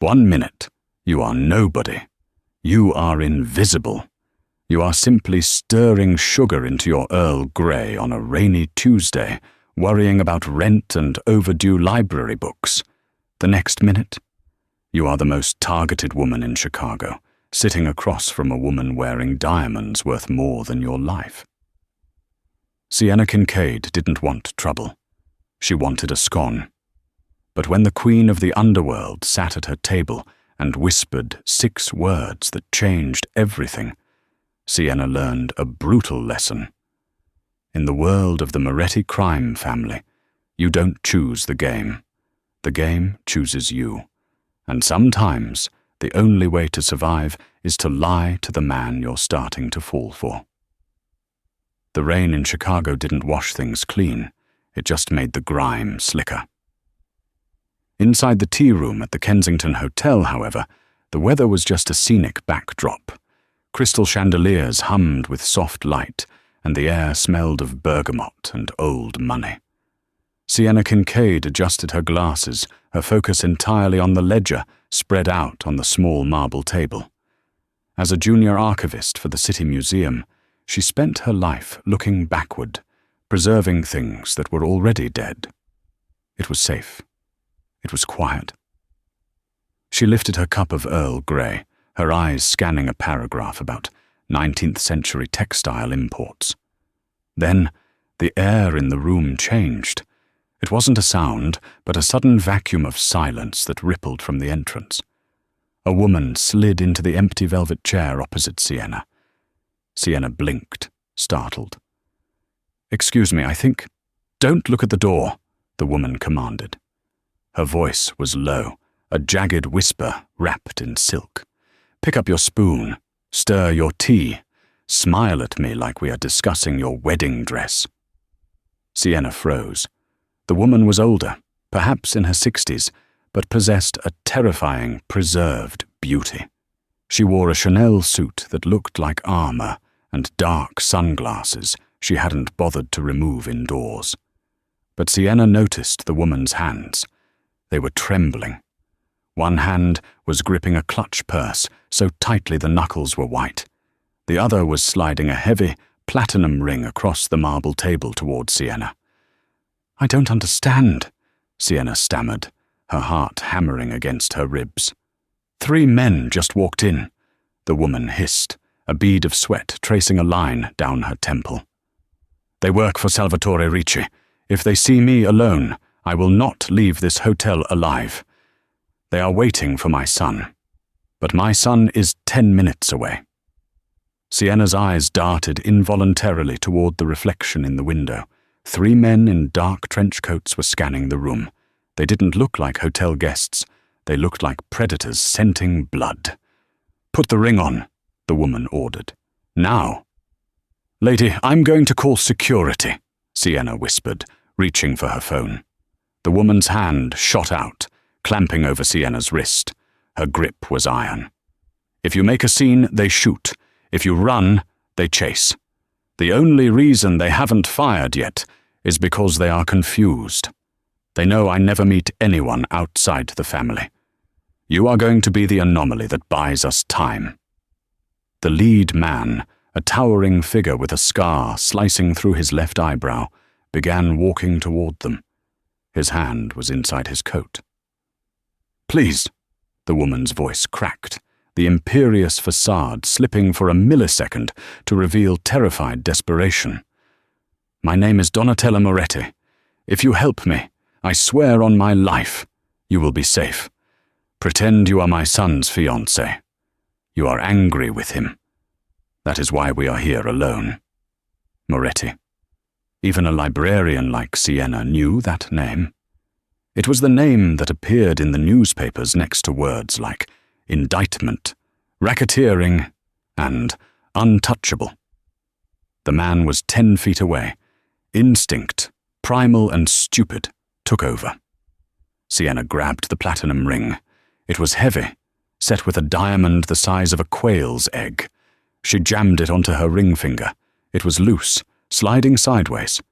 1 minute, you are nobody. You are invisible. You are simply stirring sugar into your Earl Grey on a rainy Tuesday, worrying about rent and overdue library books. The next minute, you are the most targeted woman in Chicago, sitting across from a woman wearing diamonds worth more than your life. Sienna Kincaid didn't want trouble. She wanted a scone. But when the queen of the underworld sat at her table and whispered 6 words that changed everything, Sienna learned a brutal lesson. In the world of the Moretti crime family, you don't choose the game. The game chooses you. And sometimes, the only way to survive is to lie to the man you're starting to fall for. The rain in Chicago didn't wash things clean. It just made the grime slicker. Inside the tea room at the Kensington Hotel, however, the weather was just a scenic backdrop. Crystal chandeliers hummed with soft light, and the air smelled of bergamot and old money. Sienna Kincaid adjusted her glasses, her focus entirely on the ledger spread out on the small marble table. As a junior archivist for the City Museum, she spent her life looking backward, preserving things that were already dead. It was safe. It was quiet. She lifted her cup of Earl Grey, her eyes scanning a paragraph about 19th century textile imports. Then, the air in the room changed. It wasn't a sound, but a sudden vacuum of silence that rippled from the entrance. A woman slid into the empty velvet chair opposite Sienna. Sienna blinked, startled. "Excuse me, I think—" "Don't look at the door," the woman commanded. Her voice was low, a jagged whisper wrapped in silk. "Pick up your spoon, stir your tea, smile at me like we are discussing your wedding dress." Sienna froze. The woman was older, perhaps in her 60s, but possessed a terrifying, preserved beauty. She wore a Chanel suit that looked like armor and dark sunglasses she hadn't bothered to remove indoors. But Sienna noticed the woman's hands. They were trembling. One hand was gripping a clutch purse so tightly the knuckles were white. The other was sliding a heavy, platinum ring across the marble table toward Sienna. "I don't understand," Sienna stammered, her heart hammering against her ribs. "3 men just walked in," the woman hissed, a bead of sweat tracing a line down her temple. "They work for Salvatore Ricci. If they see me alone, I will not leave this hotel alive. They are waiting for my son. But my son is 10 minutes away." Sienna's eyes darted involuntarily toward the reflection in the window. 3 men in dark trench coats were scanning the room. They didn't look like hotel guests. They looked like predators scenting blood. "Put the ring on," the woman ordered. "Now." "Lady, I'm going to call security," Sienna whispered, reaching for her phone. The woman's hand shot out, clamping over Sienna's wrist. Her grip was iron. "If you make a scene, they shoot. If you run, they chase. The only reason they haven't fired yet is because they are confused. They know I never meet anyone outside the family. You are going to be the anomaly that buys us time." The lead man, a towering figure with a scar slicing through his left eyebrow, began walking toward them. His hand was inside his coat. "Please," the woman's voice cracked, the imperious facade slipping for a millisecond to reveal terrified desperation. "My name is Donatella Moretti. If you help me, I swear on my life, you will be safe. Pretend you are my son's fiancée. You are angry with him. That is why we are here alone." Moretti. Even a librarian like Sienna knew that name. It was the name that appeared in the newspapers next to words like indictment, racketeering, and untouchable. The man was 10 feet away. Instinct, primal and stupid, took over. Sienna grabbed the platinum ring. It was heavy, set with a diamond the size of a quail's egg. She jammed it onto her ring finger. It was loose, sliding sideways.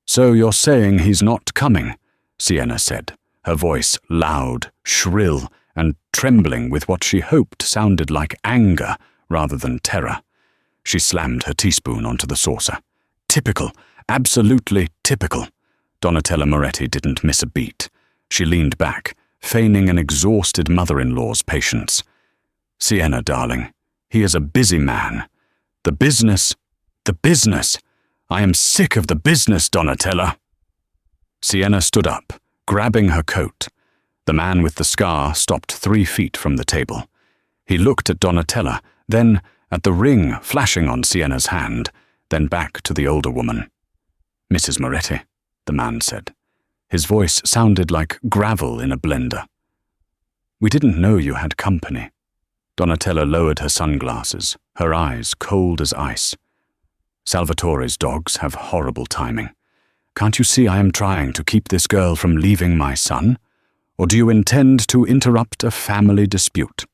"So you're saying he's not coming?" Sienna said, her voice loud, shrill, and trembling with what she hoped sounded like anger rather than terror. She slammed her teaspoon onto the saucer. Typical, absolutely typical. Donatella Moretti didn't miss a beat. She leaned back, feigning an exhausted mother-in-law's patience. "Sienna, darling, he is a busy man. The business. I am sick of the business, Donatella." Sienna stood up, grabbing her coat. The man with the scar stopped 3 feet from the table. He looked at Donatella, then at the ring flashing on Sienna's hand, then back to the older woman. "Mrs. Moretti," the man said. His voice sounded like gravel in a blender. "We didn't know you had company." Donatella lowered her sunglasses, her eyes cold as ice. "Salvatore's dogs have horrible timing. Can't you see I am trying to keep this girl from leaving my son? Or do you intend to interrupt a family dispute?"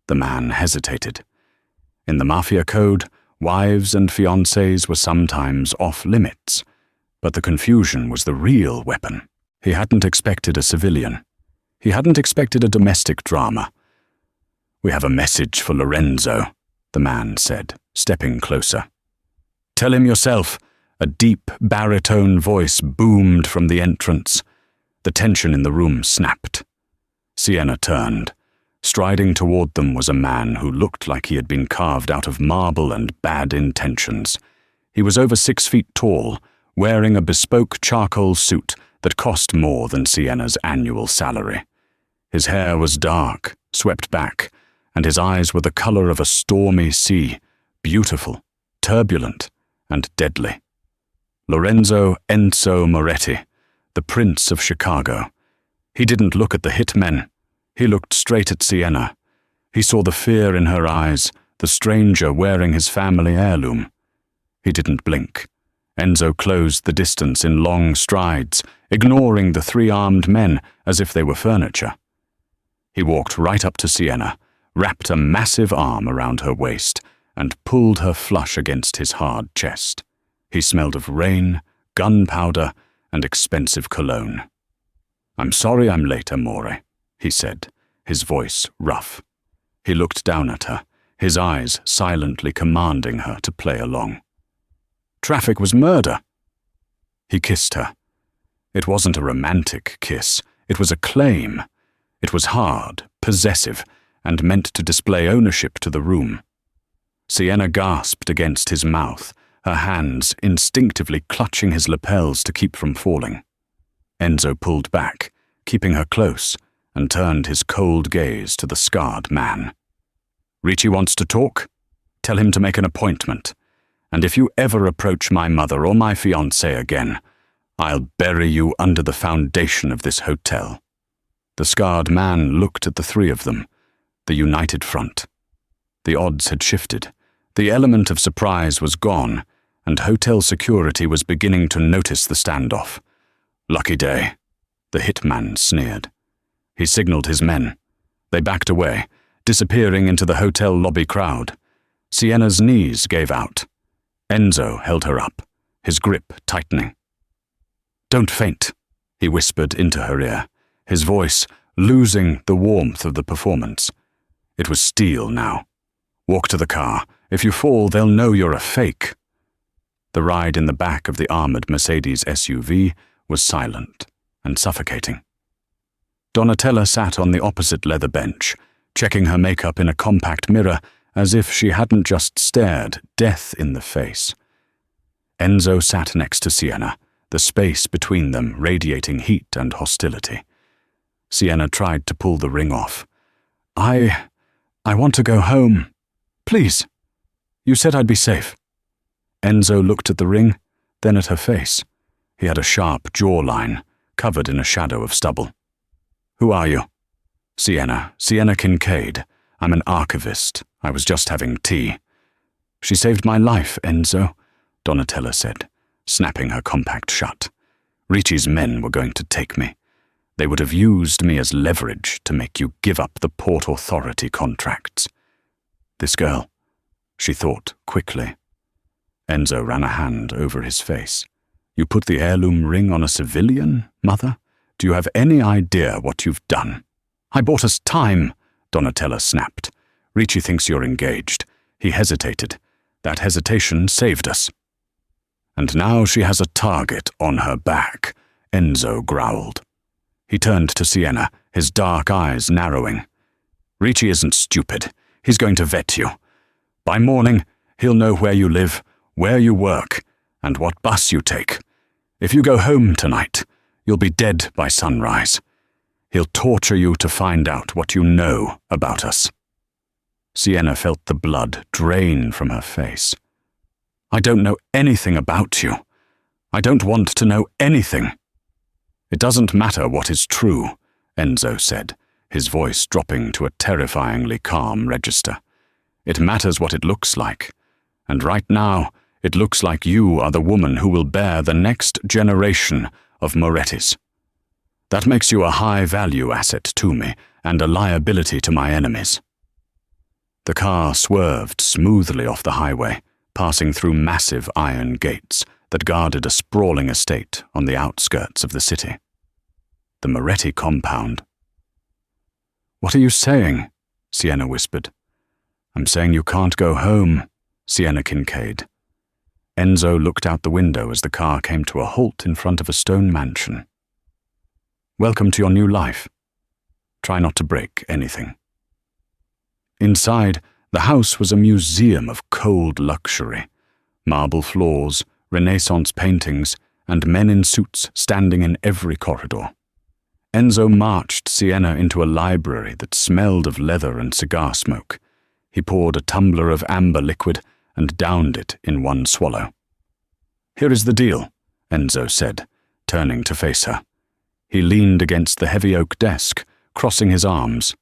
The man hesitated. In the Mafia Code, wives and fiancés were sometimes off limits, but the confusion was the real weapon. He hadn't expected a civilian. He hadn't expected a domestic drama. "We have a message for Lorenzo," the man said, stepping closer. "Tell him yourself." A deep baritone voice boomed from the entrance. The tension in the room snapped. Sienna turned. Striding toward them was a man who looked like he had been carved out of marble and bad intentions. He was over 6 feet tall, wearing a bespoke charcoal suit that cost more than Sienna's annual salary. His hair was dark, swept back, and his eyes were the color of a stormy sea, beautiful, turbulent, and deadly. Lorenzo Enzo Moretti, the Prince of Chicago. He didn't look at the hitmen. He looked straight at Sienna. He saw the fear in her eyes, the stranger wearing his family heirloom. He didn't blink. Enzo closed the distance in long strides, ignoring the 3 armed men as if they were furniture. He walked right up to Sienna, wrapped a massive arm around her waist, and pulled her flush against his hard chest. He smelled of rain, gunpowder, and expensive cologne. "I'm sorry I'm late, Amore," he said, his voice rough. He looked down at her, his eyes silently commanding her to play along. Traffic was murder. He kissed her. It wasn't a romantic kiss. It was a claim. It was hard, possessive, and meant to display ownership to the room. Sienna gasped against his mouth, her hands instinctively clutching his lapels to keep from falling. Enzo pulled back, keeping her close, and turned his cold gaze to the scarred man. "Ricci wants to talk? Tell him to make an appointment. And if you ever approach my mother or my fiancé again, I'll bury you under the foundation of this hotel." The scarred man looked at the 3 of them, the united front. The odds had shifted. The element of surprise was gone, and hotel security was beginning to notice the standoff. "Lucky day," the hitman sneered. He signaled his men. They backed away, disappearing into the hotel lobby crowd. Sienna's knees gave out. Enzo held her up, his grip tightening. "Don't faint," he whispered into her ear, his voice losing the warmth of the performance. It was steel now. "Walk to the car. If you fall, they'll know you're a fake." The ride in the back of the armored Mercedes SUV was silent and suffocating. Donatella sat on the opposite leather bench, checking her makeup in a compact mirror as if she hadn't just stared death in the face. Enzo sat next to Sienna, the space between them radiating heat and hostility. Sienna tried to pull the ring off. I want to go home. Please. You said I'd be safe." Enzo looked at the ring, then at her face. He had a sharp jawline, covered in a shadow of stubble. "Who are you?" Sienna Kincaid. I'm an archivist. I was just having tea." "She saved my life, Enzo," Donatella said, snapping her compact shut. "Ricci's men were going to take me. They would have used me as leverage to make you give up the Port Authority contracts." "This girl," she thought quickly. Enzo ran a hand over his face. "You put the heirloom ring on a civilian, Mother? Do you have any idea what you've done?" I bought us time, Donatella snapped. Ricci thinks you're engaged. He hesitated. That hesitation saved us. And now she has a target on her back, Enzo growled. He turned to Sienna, his dark eyes narrowing. Ricci isn't stupid. He's going to vet you. By morning, he'll know where you live, where you work, and what bus you take. If you go home tonight, you'll be dead by sunrise. He'll torture you to find out what you know about us. Sienna felt the blood drain from her face. I don't know anything about you. I don't want to know anything. It doesn't matter what is true, Enzo said, his voice dropping to a terrifyingly calm register. It matters what it looks like. And right now, it looks like you are the woman who will bear the next generation of Morettis. That makes you a high-value asset to me and a liability to my enemies. The car swerved smoothly off the highway, passing through massive iron gates that guarded a sprawling estate on the outskirts of the city. The Moretti compound. What are you saying? Sienna whispered. I'm saying you can't go home, Sienna Kincaid. Enzo looked out the window as the car came to a halt in front of a stone mansion. Welcome to your new life. Try not to break anything. Inside, the house was a museum of cold luxury. Marble floors, Renaissance paintings, and men in suits standing in every corridor. Enzo marched Sienna into a library that smelled of leather and cigar smoke. He poured a tumbler of amber liquid and downed it in one swallow. Here is the deal, Enzo said, turning to face her. He leaned against the heavy oak desk, crossing his arms.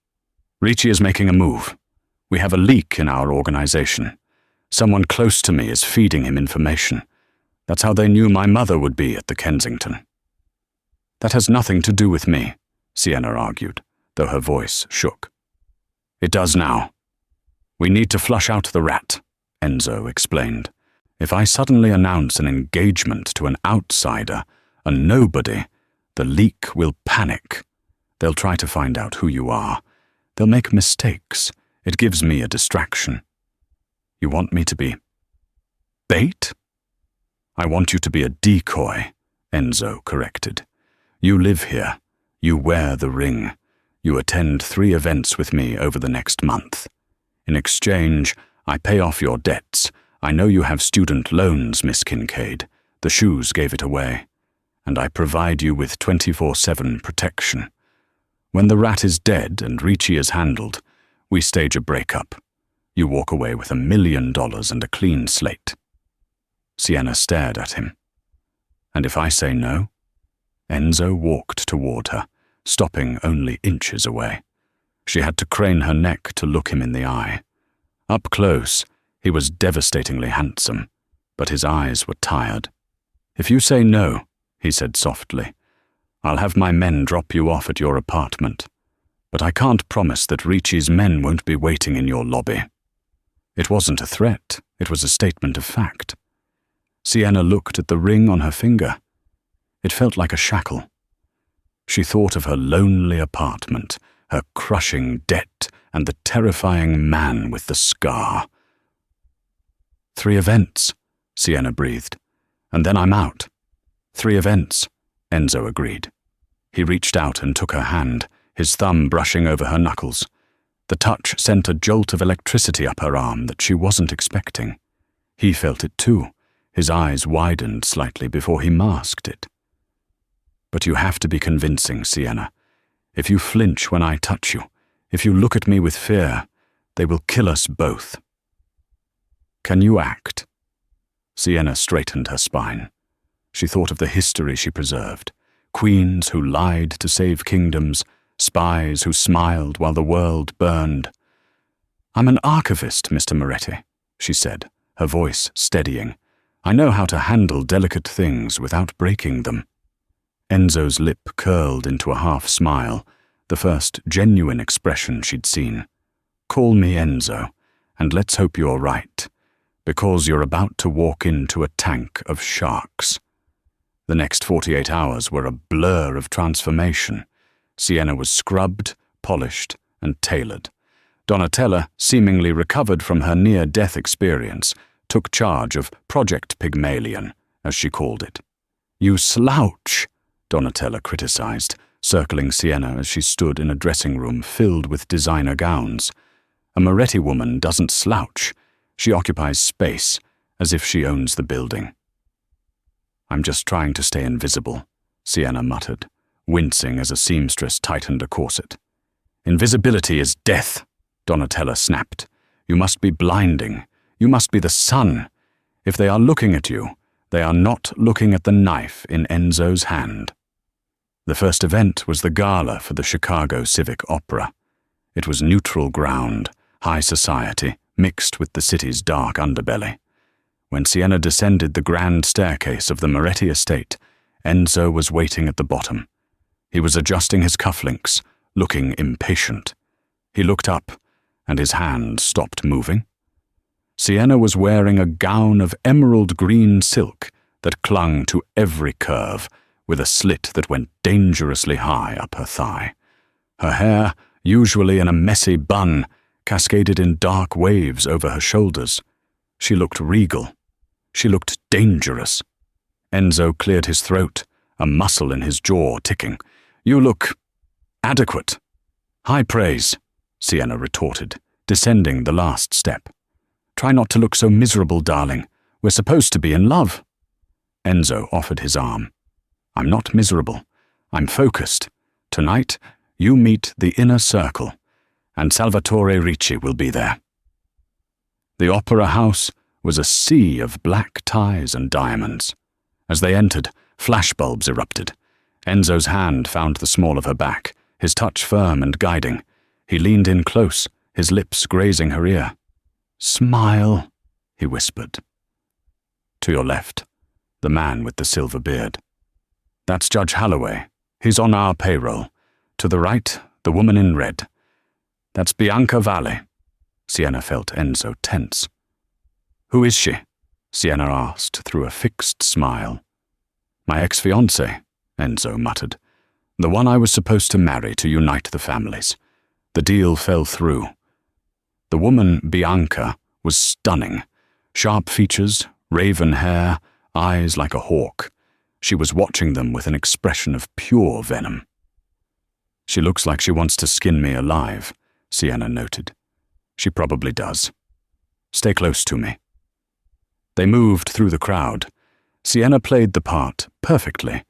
Ricci is making a move. We have a leak in our organization. Someone close to me is feeding him information. That's how they knew my mother would be at the Kensington. That has nothing to do with me, Sienna argued, though her voice shook. It does now. We need to flush out the rat, Enzo explained. If I suddenly announce an engagement to an outsider, a nobody, the leak will panic. They'll try to find out who you are. They'll make mistakes. It gives me a distraction. You want me to be bait? I want you to be a decoy, Enzo corrected. You live here. You wear the ring. You attend 3 events with me over the next month. In exchange, I pay off your debts. I know you have student loans, Miss Kincaid. The shoes gave it away. And I provide you with 24/7 protection. When the rat is dead and Ricci is handled, we stage a breakup. You walk away with $1 million and a clean slate. Sienna stared at him. And if I say no? Enzo walked toward her, stopping only inches away. She had to crane her neck to look him in the eye. Up close, he was devastatingly handsome, but his eyes were tired. If you say no, he said softly, I'll have my men drop you off at your apartment. But I can't promise that Ricci's men won't be waiting in your lobby. It wasn't a threat, it was a statement of fact. Sienna looked at the ring on her finger. It felt like a shackle. She thought of her lonely apartment, her crushing debt, and the terrifying man with the scar. 3 events, Sienna breathed. And then I'm out. 3 events, Enzo agreed. He reached out and took her hand, his thumb brushing over her knuckles. The touch sent a jolt of electricity up her arm that she wasn't expecting. He felt it too. His eyes widened slightly before he masked it. But you have to be convincing, Sienna. If you flinch when I touch you, if you look at me with fear, they will kill us both. Can you act? Sienna straightened her spine. She thought of the history she preserved. Queens who lied to save kingdoms, spies who smiled while the world burned. I'm an archivist, Mr. Moretti, she said, her voice steadying. I know how to handle delicate things without breaking them. Enzo's lip curled into a half-smile, the first genuine expression she'd seen. Call me Enzo, and let's hope you're right, because you're about to walk into a tank of sharks. The next 48 hours were a blur of transformation. Sienna was scrubbed, polished and tailored. Donatella, seemingly recovered from her near-death experience, took charge of Project Pygmalion, as she called it. "You slouch," Donatella criticized, circling Sienna as she stood in a dressing room filled with designer gowns. A Moretti woman doesn't slouch. She occupies space, as if she owns the building. "I'm just trying to stay invisible," Sienna muttered, wincing as a seamstress tightened a corset. "Invisibility is death," Donatella snapped. "You must be blinding. You must be the sun. If they are looking at you, they are not looking at the knife in Enzo's hand." The first event was the gala for the Chicago Civic Opera. It was neutral ground, high society, mixed with the city's dark underbelly. When Sienna descended the grand staircase of the Moretti estate, Enzo was waiting at the bottom. He was adjusting his cufflinks, looking impatient. He looked up, and his hand stopped moving. Sienna was wearing a gown of emerald green silk that clung to every curve, with a slit that went dangerously high up her thigh. Her hair, usually in a messy bun, cascaded in dark waves over her shoulders. She looked regal. She looked dangerous. Enzo cleared his throat, a muscle in his jaw ticking. "You look adequate." "High praise," Sienna retorted, descending the last step. "Try not to look so miserable, darling. We're supposed to be in love." Enzo offered his arm. "I'm not miserable. I'm focused. Tonight, you meet the inner circle, and Salvatore Ricci will be there." The opera house was a sea of black ties and diamonds. As they entered, flashbulbs erupted. Enzo's hand found the small of her back, his touch firm and guiding. He leaned in close, his lips grazing her ear. "Smile," he whispered. To your left, the man with the silver beard. "That's Judge Holloway. He's on our payroll. To the right, the woman in red. That's Bianca Valle." Sienna felt Enzo tense. "Who is she?" Sienna asked through a fixed smile. "My ex-fiancée," Enzo muttered. "The one I was supposed to marry to unite the families. The deal fell through." The woman, Bianca, was stunning. Sharp features, raven hair, eyes like a hawk. She was watching them with an expression of pure venom. "She looks like she wants to skin me alive," Sienna noted. "She probably does. Stay close to me." They moved through the crowd. Sienna played the part perfectly.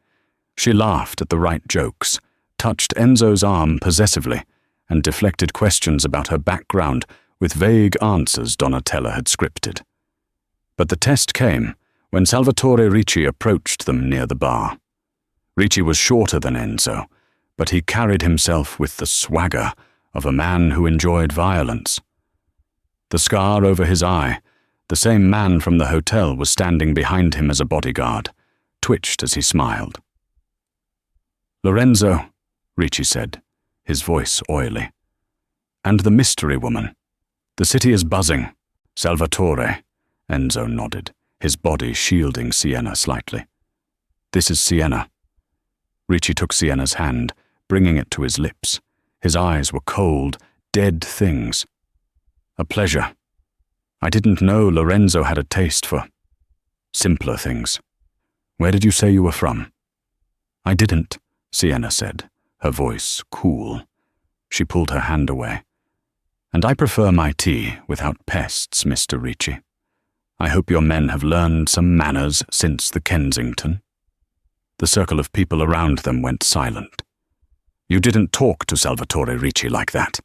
She laughed at the right jokes, touched Enzo's arm possessively, and deflected questions about her background with vague answers Donatella had scripted. But the test came when Salvatore Ricci approached them near the bar. Ricci was shorter than Enzo, but he carried himself with the swagger of a man who enjoyed violence. The scar over his eye, the same man from the hotel was standing behind him as a bodyguard, twitched as he smiled. "Lorenzo," Ricci said, his voice oily. "And the mystery woman. The city is buzzing. Salvatore," Enzo nodded, his body shielding Sienna slightly. "This is Sienna." Ricci took Sienna's hand, bringing it to his lips. His eyes were cold, dead things. "A pleasure. I didn't know Lorenzo had a taste for simpler things. Where did you say you were from?" "I didn't," Sienna said, her voice cool. She pulled her hand away. "And I prefer my tea without pests, Mr. Ricci. I hope your men have learned some manners since the Kensington." The circle of people around them went silent. "You didn't talk to Salvatore Ricci like that."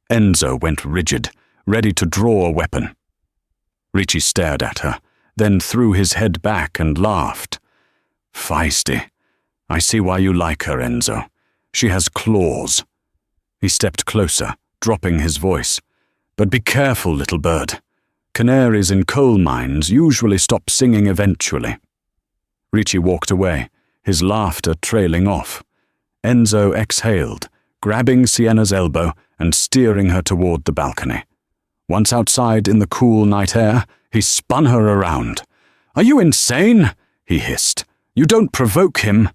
Enzo went rigid, ready to draw a weapon. Ricci stared at her, then threw his head back and laughed. "Feisty. I see why you like her, Enzo. She has claws." He stepped closer, dropping his voice. "But be careful, little bird. Canaries in coal mines usually stop singing eventually." Ricci walked away, his laughter trailing off. Enzo exhaled, grabbing Sienna's elbow and steering her toward the balcony. Once outside in the cool night air, he spun her around. "Are you insane?" he hissed. "You don't provoke him."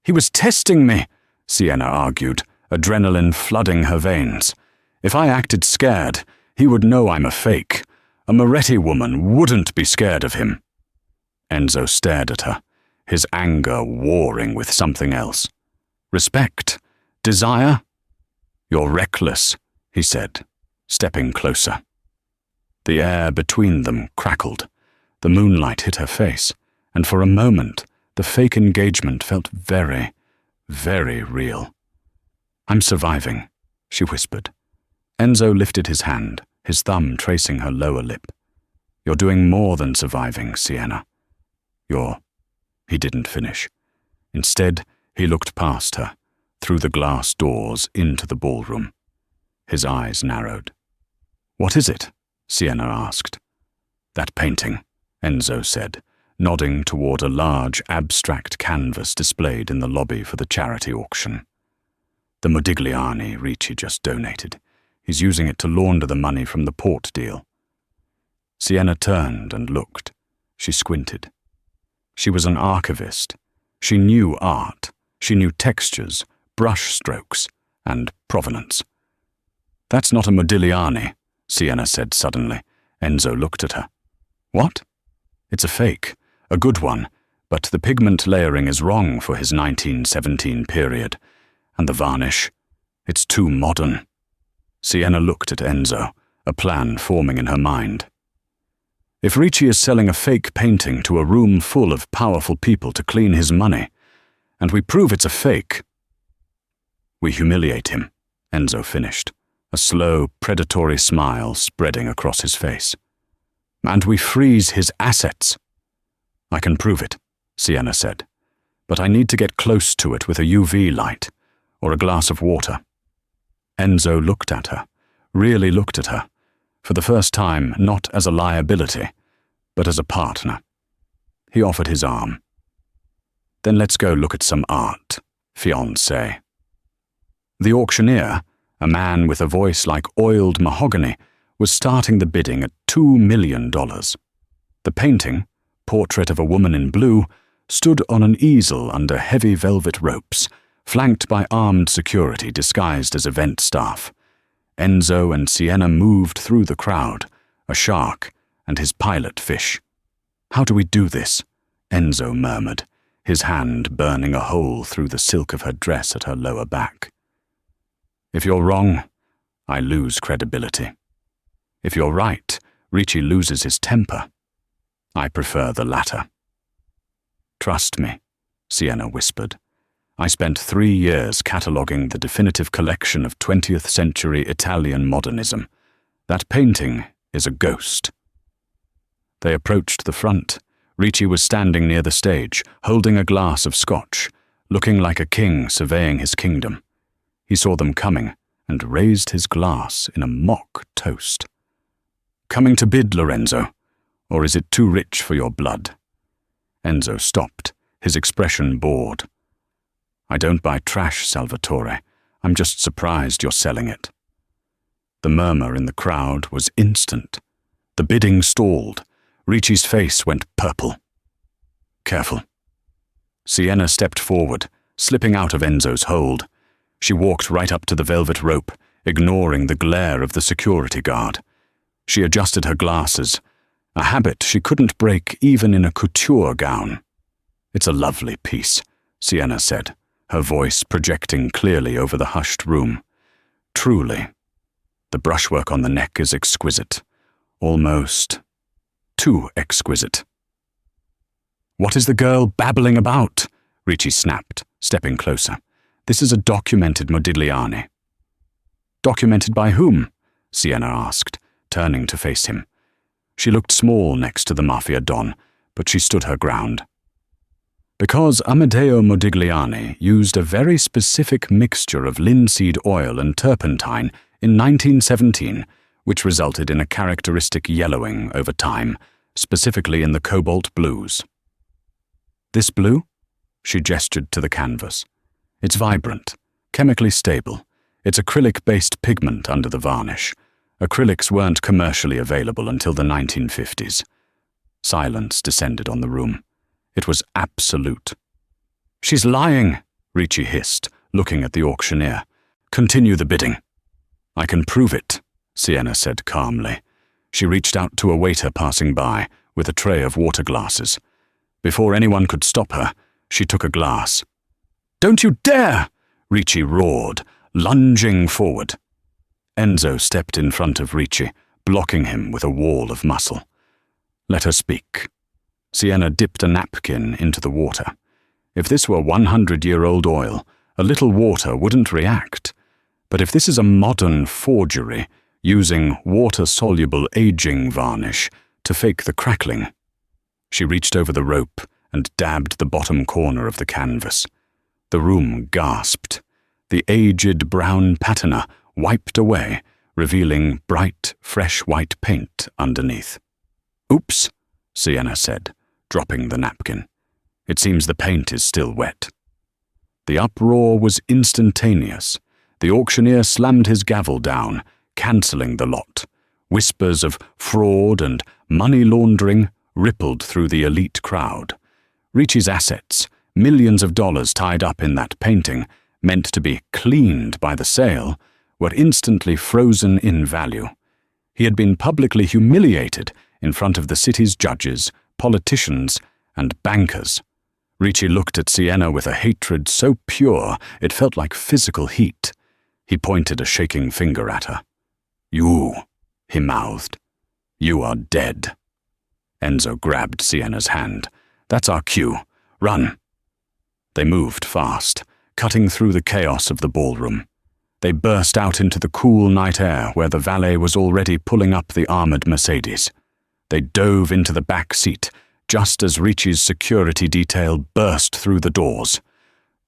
"He was testing me," Sienna argued, adrenaline flooding her veins. If I acted scared, he would know I'm a fake. A Moretti woman wouldn't be scared of him. Enzo stared at her, his anger warring with something else. Respect? Desire? You're reckless, he said, stepping closer. The air between them crackled. The moonlight hit her face, and for a moment, the fake engagement felt very, very real. I'm surviving, she whispered. Enzo lifted his hand, his thumb tracing her lower lip. You're doing more than surviving, Sienna. He didn't finish. Instead, he looked past her, through the glass doors into the ballroom. His eyes narrowed. What is it? Sienna asked. That painting, Enzo said, nodding toward a large, abstract canvas displayed in the lobby for the charity auction. The Modigliani Ricci just donated. He's using it to launder the money from the port deal. Sienna turned and looked. She squinted. She was an archivist. She knew art. She knew textures, brush strokes, and provenance. That's not a Modigliani, Sienna said suddenly. Enzo looked at her. What? It's a fake, a good one, but the pigment layering is wrong for his 1917 period. And the varnish, it's too modern. Sienna looked at Enzo, a plan forming in her mind. If Ricci is selling a fake painting to a room full of powerful people to clean his money, and we prove it's a fake, we humiliate him, Enzo finished, a slow, predatory smile spreading across his face. And we freeze his assets. I can prove it, Sienna said, but I need to get close to it with a UV light, or a glass of water. Enzo looked at her, really looked at her, for the first time not as a liability, but as a partner. He offered his arm. Then let's go look at some art, Fiancée. The auctioneer, a man with a voice like oiled mahogany, was starting the bidding at $2 million. The painting, portrait of a woman in blue, stood on an easel under heavy velvet ropes, flanked by armed security disguised as event staff. Enzo and Sienna moved through the crowd, a shark and his pilot fish. How do we do this? Enzo murmured, his hand burning a hole through the silk of her dress at her lower back. If you're wrong, I lose credibility. If you're right, Ricci loses his temper. I prefer the latter. Trust me, Sienna whispered. I spent 3 years cataloguing the definitive collection of 20th century Italian modernism. That painting is a ghost. They approached the front. Ricci was standing near the stage, holding a glass of scotch, looking like a king surveying his kingdom. He saw them coming and raised his glass in a mock toast. Coming to bid, Lorenzo, or is it too rich for your blood? Enzo stopped, his expression bored. I don't buy trash, Salvatore. I'm just surprised you're selling it. The murmur in the crowd was instant. The bidding stalled. Ricci's face went purple. Careful. Sienna stepped forward, slipping out of Enzo's hold. She walked right up to the velvet rope, ignoring the glare of the security guard. She adjusted her glasses, a habit she couldn't break even in a couture gown. It's a lovely piece, Sienna said, her voice projecting clearly over the hushed room. Truly. The brushwork on the neck is exquisite, almost too exquisite. What is the girl babbling about? Ricci snapped, stepping closer. This is a documented Modigliani. Documented by whom? Sienna asked, turning to face him. She looked small next to the Mafia Don, but she stood her ground. Because Amedeo Modigliani used a very specific mixture of linseed oil and turpentine in 1917, which resulted in a characteristic yellowing over time, specifically in the cobalt blues. This blue? She gestured to the canvas. It's vibrant, chemically stable. It's acrylic-based pigment under the varnish. Acrylics weren't commercially available until the 1950s. Silence descended on the room. It was absolute. She's lying, Ricci hissed, looking at the auctioneer. Continue the bidding." "I can prove it," Sienna said calmly. She reached out to a waiter passing by with a tray of water glasses. Before anyone could stop her, she took a glass. "Don't you dare!" Ricci roared, lunging forward. Enzo stepped in front of Ricci, blocking him with a wall of muscle. "Let her speak." Sienna dipped a napkin into the water. If this were 100-year-old oil, a little water wouldn't react. But if this is a modern forgery, using water-soluble aging varnish to fake the crackling. She reached over the rope and dabbed the bottom corner of the canvas. The room gasped. The aged brown patina wiped away, revealing bright, fresh white paint underneath. "Oops," Sienna said, dropping the napkin. "It seems the paint is still wet." The uproar was instantaneous. The auctioneer slammed his gavel down, cancelling the lot. Whispers of fraud and money laundering rippled through the elite crowd. Ricci's assets, millions of dollars tied up in that painting, meant to be cleaned by the sale, were instantly frozen in value. He had been publicly humiliated in front of the city's judges, politicians, and bankers. Ricci looked at Sienna with a hatred so pure it felt like physical heat. He pointed a shaking finger at her. "You," he mouthed. "You are dead." Enzo grabbed Sienna's hand. "That's our cue. Run." They moved fast, cutting through the chaos of the ballroom. They burst out into the cool night air where the valet was already pulling up the armored Mercedes. They dove into the back seat, just as Ricci's security detail burst through the doors.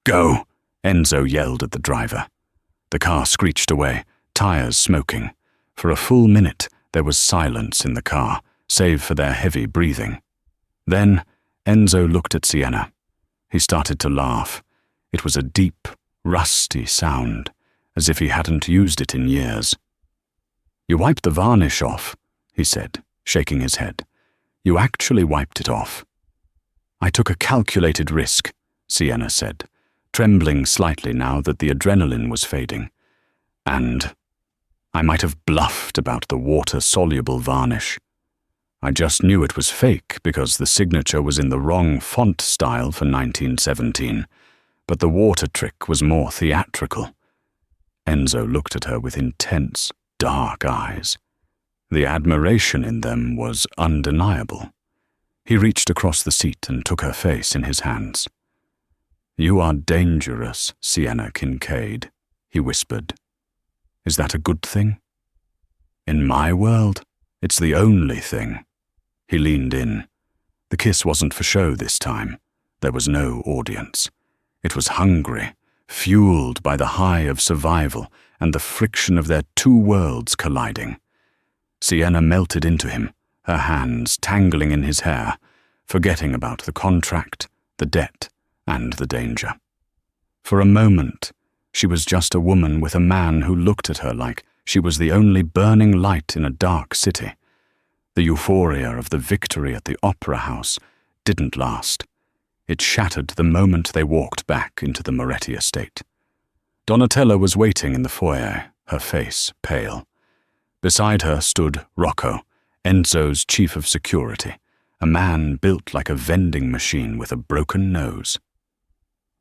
"Go!" Enzo yelled at the driver. The car screeched away, tires smoking. For a full minute, there was silence in the car, save for their heavy breathing. Then, Enzo looked at Sienna. He started to laugh. It was a deep, rusty sound, as if he hadn't used it in years. "You wiped the varnish off," he said, shaking his head. "You actually wiped it off." "I took a calculated risk," Sienna said, trembling slightly now that the adrenaline was fading. "And I might have bluffed about the water-soluble varnish. I just knew it was fake because the signature was in the wrong font style for 1917, but the water trick was more theatrical." Enzo looked at her with intense, dark eyes. The admiration in them was undeniable. He reached across the seat and took her face in his hands. "You are dangerous, Sienna Kincaid," he whispered. "Is that a good thing?" "In my world, it's the only thing." He leaned in. The kiss wasn't for show this time. There was no audience. It was hungry, fueled by the high of survival and the friction of their two worlds colliding. Sienna melted into him, her hands tangling in his hair, forgetting about the contract, the debt, and the danger. For a moment, she was just a woman with a man who looked at her like she was the only burning light in a dark city. The euphoria of the victory at the opera house didn't last. It shattered the moment they walked back into the Moretti estate. Donatella was waiting in the foyer, her face pale. Beside her stood Rocco, Enzo's chief of security, a man built like a vending machine with a broken nose.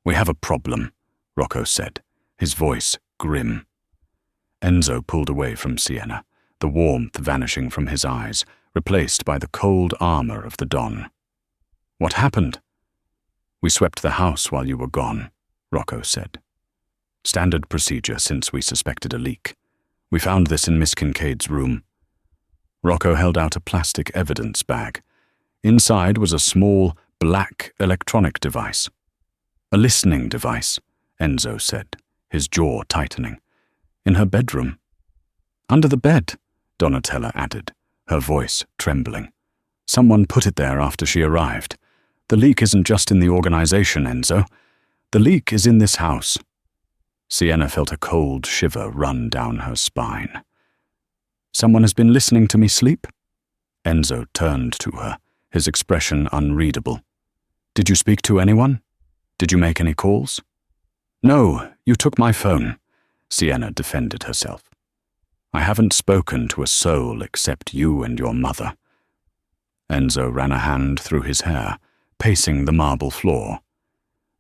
"We have a problem," Rocco said, his voice grim. Enzo pulled away from Sienna, the warmth vanishing from his eyes, replaced by the cold armor of the Don. "What happened?" "We swept the house while you were gone," Rocco said. "Standard procedure since we suspected a leak. We found this in Miss Kincaid's room." Rocco held out a plastic evidence bag. Inside was a small, black electronic device. "A listening device," Enzo said, his jaw tightening. "In her bedroom." "Under the bed," Donatella added, her voice trembling. "Someone put it there after she arrived. The leak isn't just in the organization, Enzo. The leak is in this house." Sienna felt a cold shiver run down her spine. "Someone has been listening to me sleep?" Enzo turned to her, his expression unreadable. "Did you speak to anyone? Did you make any calls?" "No, you took my phone. Sienna defended herself. I haven't spoken to a soul except you and your mother. Enzo ran a hand through his hair, pacing the marble floor.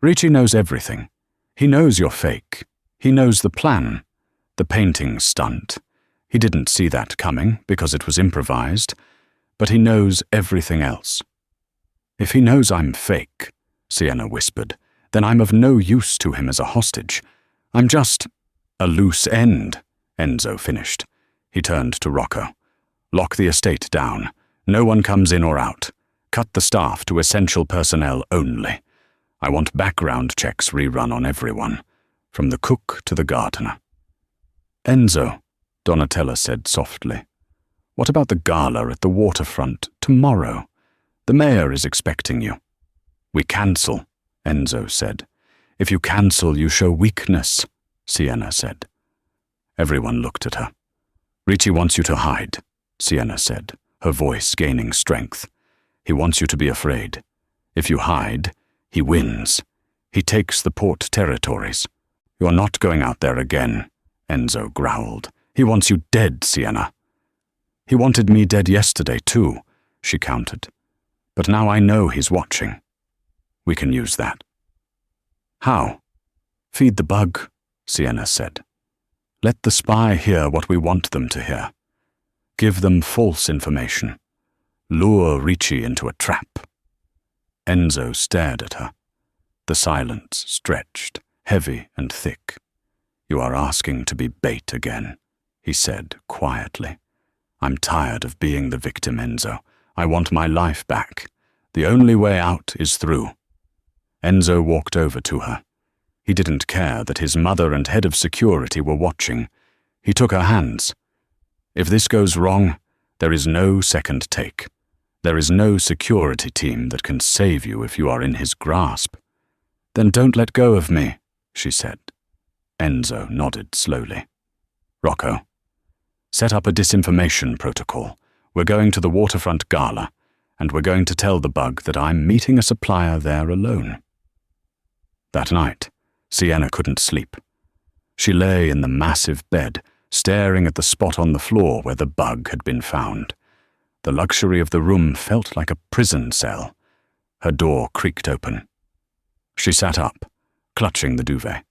Ricci knows everything. He knows you're fake. He knows the plan, the painting stunt. He didn't see that coming because it was improvised, but he knows everything else. If he knows I'm fake, Sienna whispered, then I'm of no use to him as a hostage. I'm just a loose end, Enzo finished. He turned to Rocco. Lock the estate down. No one comes in or out. Cut the staff to essential personnel only. I want background checks rerun on everyone, from the cook to the gardener. Enzo, Donatella said softly. What about the gala at the waterfront tomorrow? The mayor is expecting you. We cancel, Enzo said. If you cancel, you show weakness, Sienna said. Everyone looked at her. Ricci wants you to hide, Sienna said, her voice gaining strength. He wants you to be afraid. If you hide, he wins. He takes the port territories. You're not going out there again, Enzo growled. He wants you dead, Sienna. He wanted me dead yesterday too, she countered. But now I know he's watching. We can use that. How? Feed the bug, Sienna said. Let the spy hear what we want them to hear. Give them false information. Lure Ricci into a trap. Enzo stared at her. The silence stretched, heavy and thick. You are asking to be bait again, he said quietly. I'm tired of being the victim, Enzo. I want my life back. The only way out is through. Enzo walked over to her. He didn't care that his mother and head of security were watching. He took her hands. If this goes wrong, there is no second take. There is no security team that can save you if you are in his grasp. Then don't let go of me, she said. Enzo nodded slowly. Rocco, set up a disinformation protocol. We're going to the waterfront gala, and we're going to tell the bug that I'm meeting a supplier there alone. That night, Sienna couldn't sleep. She lay in the massive bed, staring at the spot on the floor where the bug had been found. The luxury of the room felt like a prison cell. Her door creaked open. She sat up, clutching the duvet.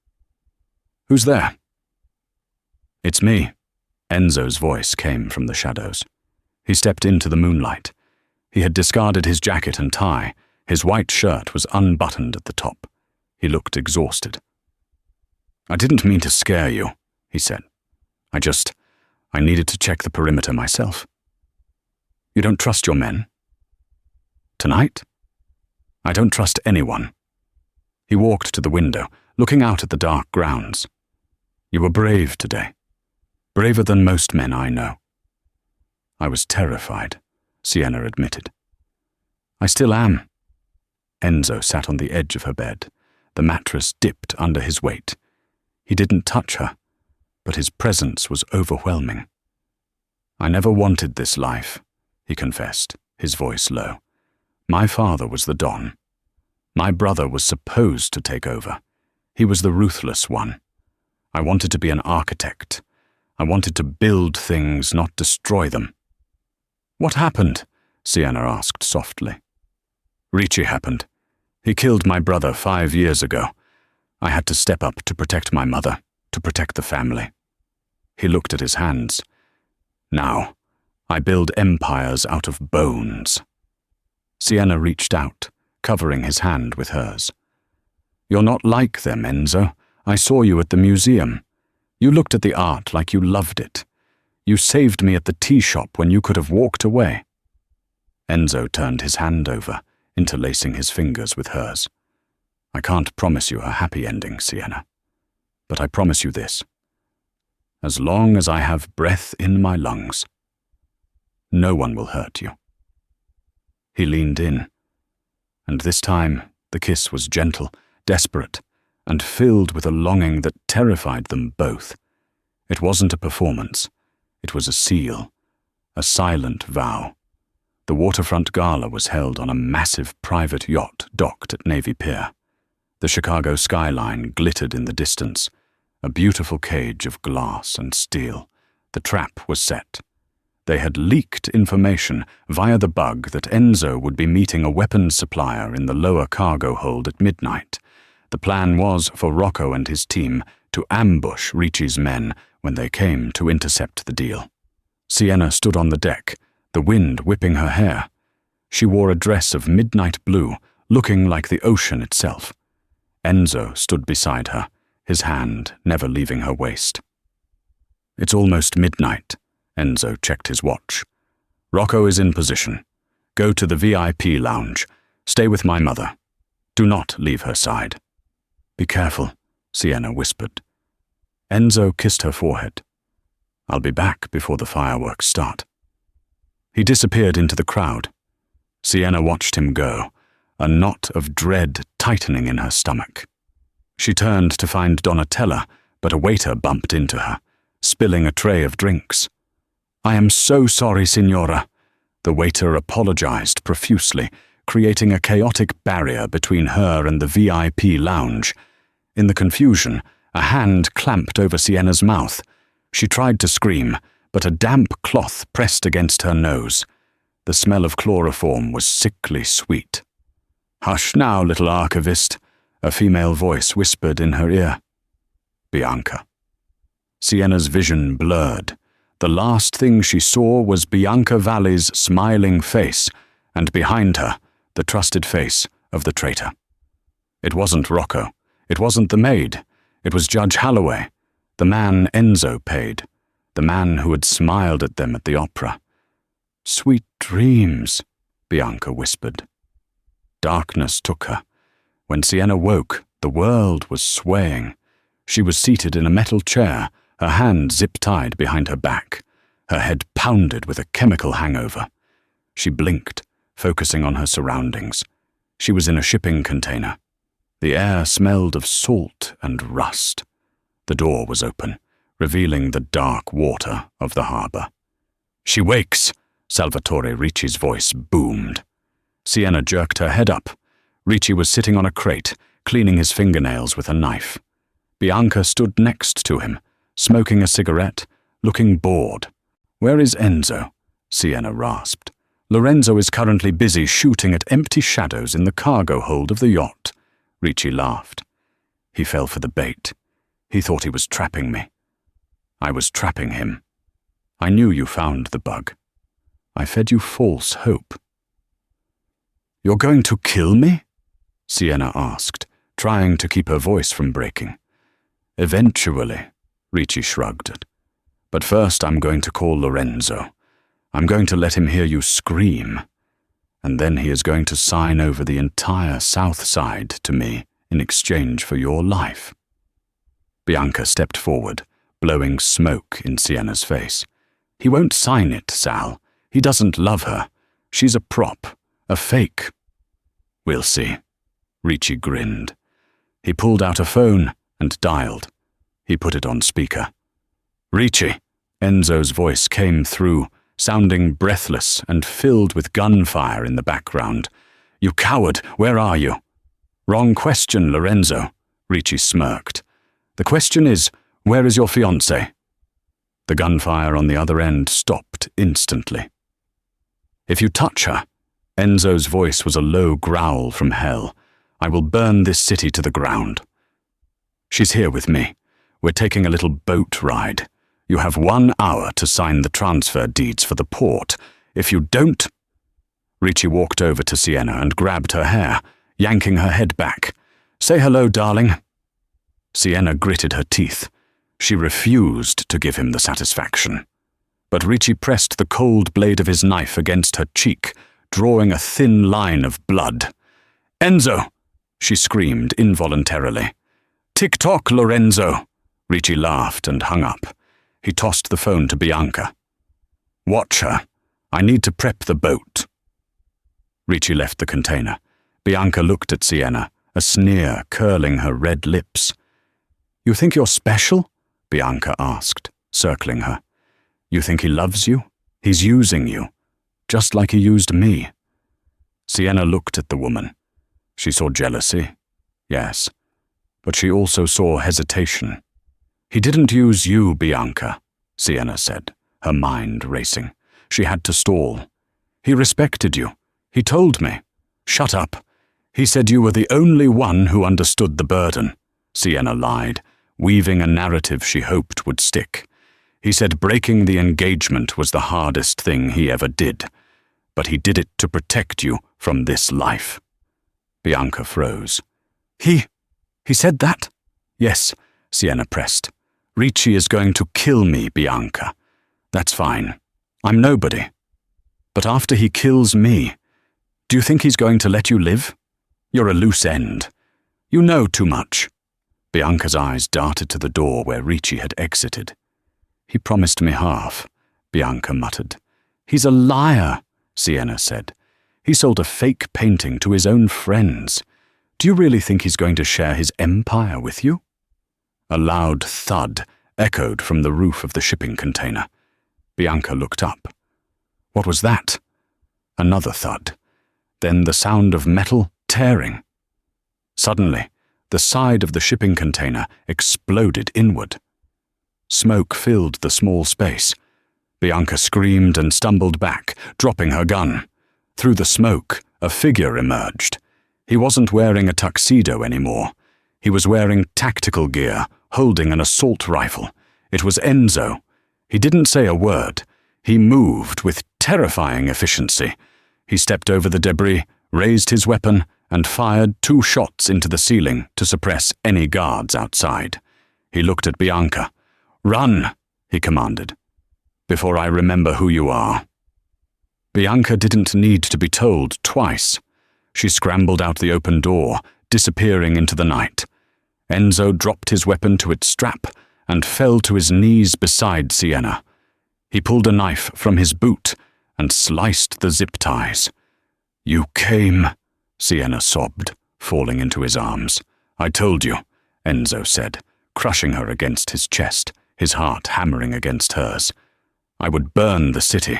Who's there? It's me. Enzo's voice came from the shadows. He stepped into the moonlight. He had discarded his jacket and tie. His white shirt was unbuttoned at the top. He looked exhausted. I didn't mean to scare you, he said. I needed to check the perimeter myself. You don't trust your men? Tonight? I don't trust anyone. He walked to the window, looking out at the dark grounds. You were brave today. Braver than most men I know. I was terrified, Sienna admitted. I still am. Enzo sat on the edge of her bed. The mattress dipped under his weight. He didn't touch her, but his presence was overwhelming. I never wanted this life, he confessed, his voice low. My father was the Don. My brother was supposed to take over. He was the ruthless one. I wanted to be an architect. I wanted to build things, not destroy them. What happened? Sienna asked softly. Ricci happened. He killed my brother 5 years ago. I had to step up to protect my mother, to protect the family. He looked at his hands. Now, I build empires out of bones. Sienna reached out, covering his hand with hers. You're not like them, Enzo. I saw you at the museum. You looked at the art like you loved it. You saved me at the tea shop when you could have walked away. Enzo turned his hand over, interlacing his fingers with hers. I can't promise you a happy ending, Sienna, but I promise you this. As long as I have breath in my lungs, no one will hurt you. He leaned in, and this time the kiss was gentle, desperate, and filled with a longing that terrified them both. It wasn't a performance. It was a seal, a silent vow. The waterfront gala was held on a massive private yacht docked at Navy Pier. The Chicago skyline glittered in the distance. a beautiful cage of glass and steel. The trap was set. They had leaked information via the bug that Enzo would be meeting a weapons supplier in the lower cargo hold at midnight. The plan was for Rocco and his team to ambush Ricci's men when they came to intercept the deal. Sienna stood on the deck, the wind whipping her hair. She wore a dress of midnight blue, looking like the ocean itself. Enzo stood beside her, his hand never leaving her waist. "It's almost midnight." Enzo checked his watch. "Rocco is in position. Go to the VIP lounge. Stay with my mother. Do not leave her side." "Be careful," Sienna whispered. Enzo kissed her forehead. "I'll be back before the fireworks start." He disappeared into the crowd. Sienna watched him go, a knot of dread tightening in her stomach. She turned to find Donatella, but a waiter bumped into her, spilling a tray of drinks. "I am so sorry, Signora." The waiter apologized profusely, creating a chaotic barrier between her and the VIP lounge. In the confusion, a hand clamped over Sienna's mouth. She tried to scream, but a damp cloth pressed against her nose. The smell of chloroform was sickly sweet. "Hush now, little archivist," a female voice whispered in her ear. Bianca. Sienna's vision blurred. The last thing she saw was Bianca Valli's smiling face, and behind her, the trusted face of the traitor. It wasn't Rocco. It wasn't the maid. It was Judge Halloway, the man Enzo paid, the man who had smiled at them at the opera. "Sweet dreams," Bianca whispered. Darkness took her. When Sienna woke, the world was swaying. She was seated in a metal chair, her hand zip-tied behind her back, her head pounded with a chemical hangover. She blinked, focusing on her surroundings. She was in a shipping container. The air smelled of salt and rust. The door was open, revealing the dark water of the harbor. "She wakes!" Salvatore Ricci's voice boomed. Sienna jerked her head up. Ricci was sitting on a crate, cleaning his fingernails with a knife. Bianca stood next to him, smoking a cigarette, looking bored. "Where is Enzo?" Sienna rasped. "Lorenzo is currently busy shooting at empty shadows in the cargo hold of the yacht." Ricci laughed. He fell for the bait. He thought he was trapping me. I was trapping him. I knew you found the bug. I fed you false hope. "You're going to kill me?" Sienna asked, trying to keep her voice from breaking. "Eventually," Ricci shrugged. "But first I'm going to call Lorenzo. I'm going to let him hear you scream. And then he is going to sign over the entire South Side to me in exchange for your life." Bianca stepped forward, blowing smoke in Sienna's face. "He won't sign it, Sal. He doesn't love her. She's a prop, a fake." "We'll see." Ricci grinned. He pulled out a phone and dialed. He put it on speaker. "Ricci," Enzo's voice came through, sounding breathless and filled with gunfire in the background. "You coward, where are you?" "Wrong question, Lorenzo," Ricci smirked. "The question is, where is your fiancée?" The gunfire on the other end stopped instantly. "If you touch her," Enzo's voice was a low growl from hell, "I will burn this city to the ground." "She's here with me. We're taking a little boat ride. You have 1 hour to sign the transfer deeds for the port. If you don't—" Ricci walked over to Sienna and grabbed her hair, yanking her head back. "Say hello, darling." Sienna gritted her teeth. She refused to give him the satisfaction. But Ricci pressed the cold blade of his knife against her cheek, drawing a thin line of blood. "Enzo!" she screamed involuntarily. "Tick-tock, Lorenzo!" Ricci laughed and hung up. He tossed the phone to Bianca. "Watch her. I need to prep the boat." Ricci left the container. Bianca looked at Sienna, a sneer curling her red lips. "You think you're special?" Bianca asked, circling her. "You think he loves you? He's using you, just like he used me." Sienna looked at the woman. She saw jealousy, yes, but she also saw hesitation. He didn't use you, Bianca, Sienna said, her mind racing. She had to stall. He respected you. He told me. Shut up. He said you were the only one who understood the burden, Sienna lied, weaving a narrative she hoped would stick. He said breaking the engagement was the hardest thing he ever did, but he did it to protect you from this life. Bianca froze. He said that? Yes, Sienna pressed. Ricci is going to kill me, Bianca. That's fine. I'm nobody. But after he kills me, do you think he's going to let you live? You're a loose end. You know too much. Bianca's eyes darted to the door where Ricci had exited. He promised me half, Bianca muttered. He's a liar, Sienna said. He sold a fake painting to his own friends. Do you really think he's going to share his empire with you? A loud thud echoed from the roof of the shipping container. Bianca looked up. What was that? Another thud. Then the sound of metal tearing. Suddenly, the side of the shipping container exploded inward. Smoke filled the small space. Bianca screamed and stumbled back, dropping her gun. Through the smoke, a figure emerged. He wasn't wearing a tuxedo anymore. He was wearing tactical gear, holding an assault rifle. It was Enzo. He didn't say a word. He moved with terrifying efficiency. He stepped over the debris, raised his weapon, and fired 2 shots into the ceiling to suppress any guards outside. He looked at Bianca. "Run," he commanded, "before I remember who you are." Bianca didn't need to be told twice. She scrambled out the open door, disappearing into the night. Enzo dropped his weapon to its strap and fell to his knees beside Sienna. He pulled a knife from his boot and sliced the zip ties. "You came," Sienna sobbed, falling into his arms. "I told you," Enzo said, crushing her against his chest, his heart hammering against hers. "I would burn the city."